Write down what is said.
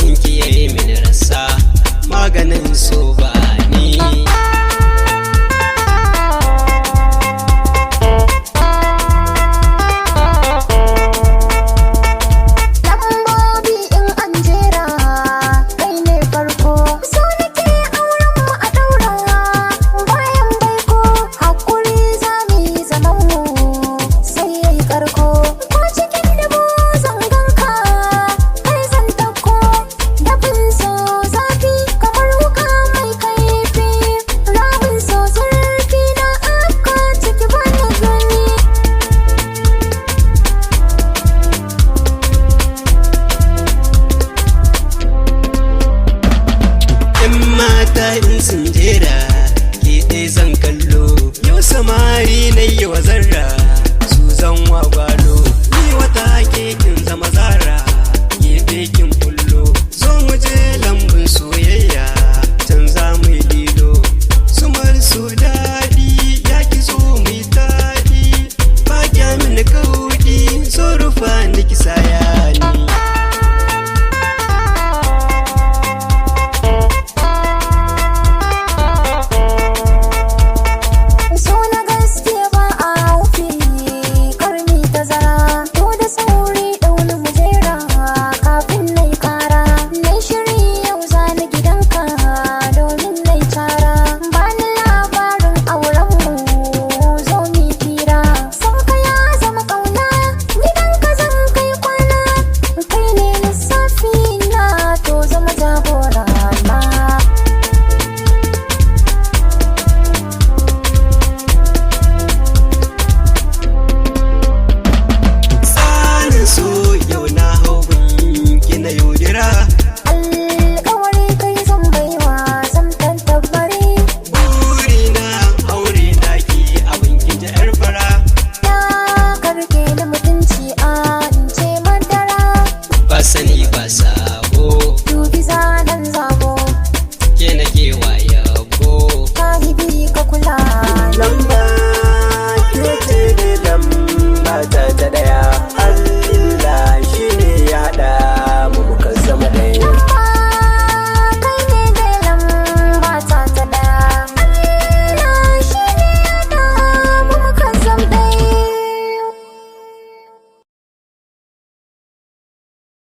san ki yayi mini rasa maganin so ba ni. In sun jera ke ɗai zan kallo yau samari na yi wa zarra su zan wagwalo ni wata kekin zama zara ke kin kullo zo mu je lambun soyayya can za mu yi lilo su su daɗi ya ki zo mu yi taɗi ba kya mini kauɗi so rufa ni ki sayani.